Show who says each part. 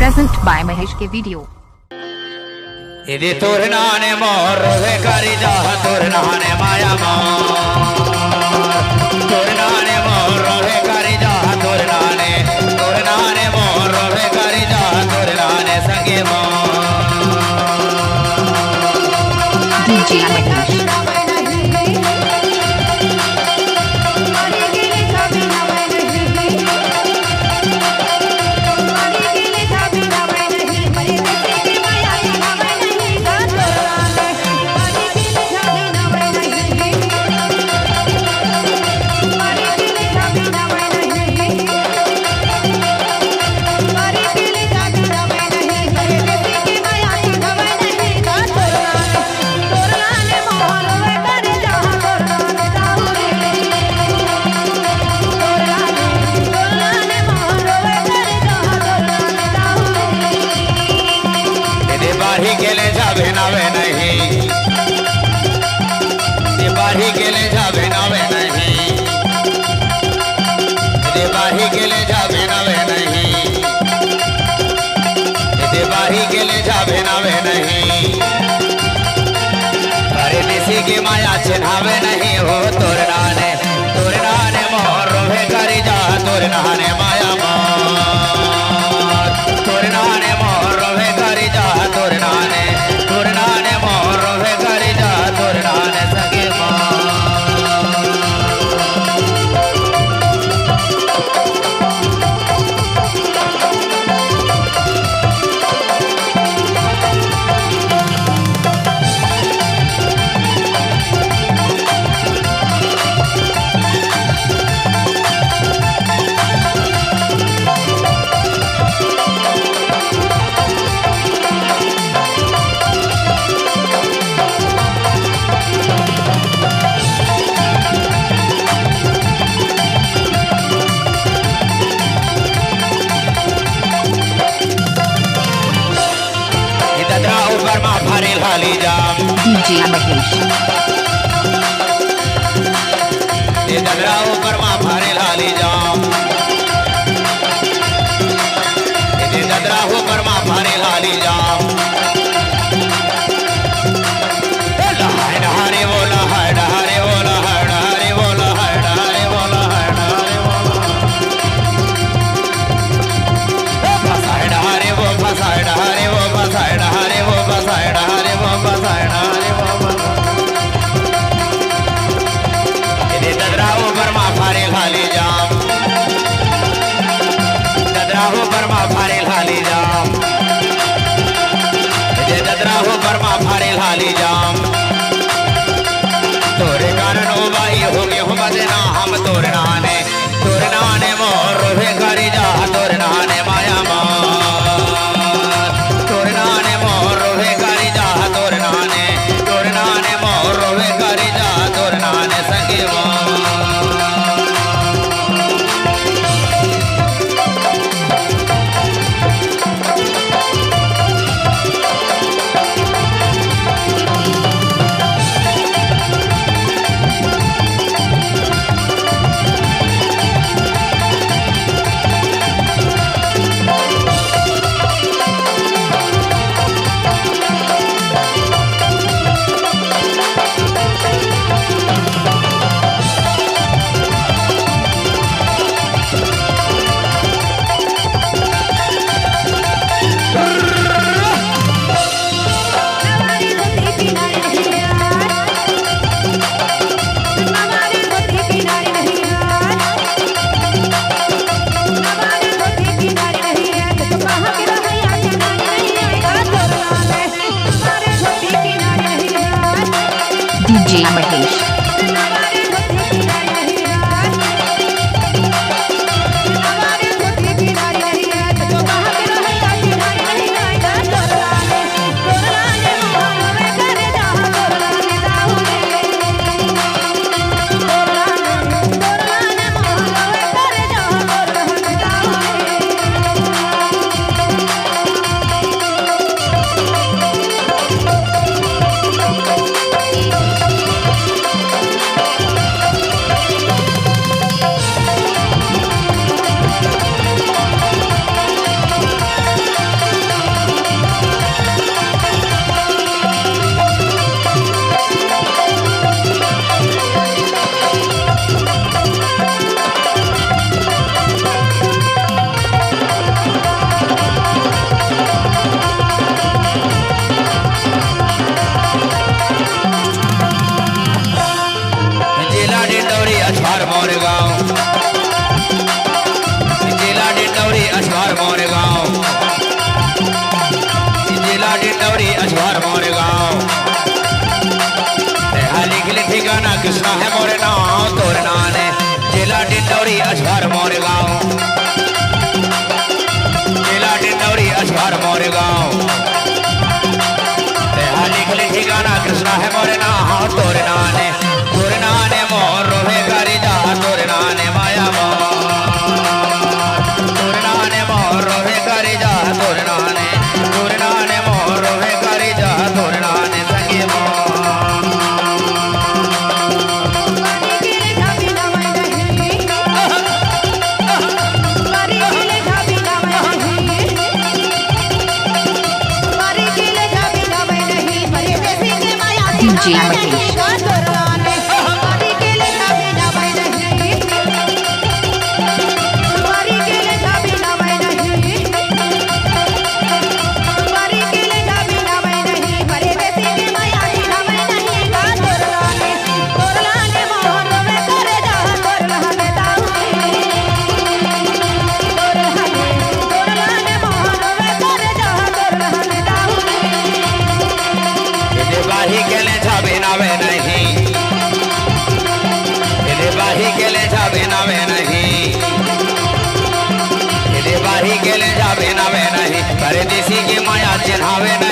Speaker 1: Present by Mahesh के video.
Speaker 2: इदि तोरनाने मोर वे करी जा तोरनाने माया मोर तोरनाने मोर वे करी जा तोरनाने मोर वे करी जा तोरनाने संगे मोर
Speaker 1: DJ Mahesh।
Speaker 2: बाढ़ी गेले जावे नावे नहीं बाढ़ी गेले जावे नावे नहीं बाढ़ी गेले जावे नावे नहीं बाढ़ी गेले जावे नावे नहीं अरे देसी की माया चिन्हावे नहीं हो तोरनाने मोर रोवे करी जा तोरनाने माया मोर तोरनाने मोर रोवे करी जा तोरनाने मोर रोवे करी जा तोरनाने सगे खाली जाम
Speaker 1: DJ Mahesh।
Speaker 2: ये दगरा ऊपर माँ भारे लाली जाम ये दगरा ऊपर माँ भारे लाली जाम डहारे बोला है डहारे बोला है डहारे बोला है डहारे बोला है डहारे बोला फसाए डहारे वो फसाए डहारे वो फसाए डहारे वो फसाए डहारे वो फसाए डहारे वो ददराहो बर्मा फारे खाली जाम ददराहो बर्मा फारे खाली जाम ददराहो बर्मा फारे खाली जाम तोरे कारण ओ भाई हो गए हो बदना हम तोरनाने मोर रोवे करी जा तोरनाने माया मोर तोरनाने मोर रोवे करी जा तोरनाने मोर रोवे करी जा तोरनाने संगे
Speaker 1: DJ Mahesh।
Speaker 2: अजहर मोर गाँव लिख ली ठिकाना कृष्णा है मोर नाम तोर नाने जिला डिंडौरी अजहर मोर गाँव जिला डिंडौरी अजहर मोर गाँव लिख ली ठिकाना कृष्णा है मोर नाम तोर नाने मोर रोहे करी जा तोर नाने माया तोर नाने मोर रोहे करी जा तोर नाने मोर रोहे करी जा तोर नाने संगी
Speaker 1: DJ Mahesh.
Speaker 2: बाही के ले जाबे नावे नहीं बाही के ले जाबे नावे नहीं बाही के ले जाबे नावे नहीं परदेसी की माया चिन्हावे नहीं।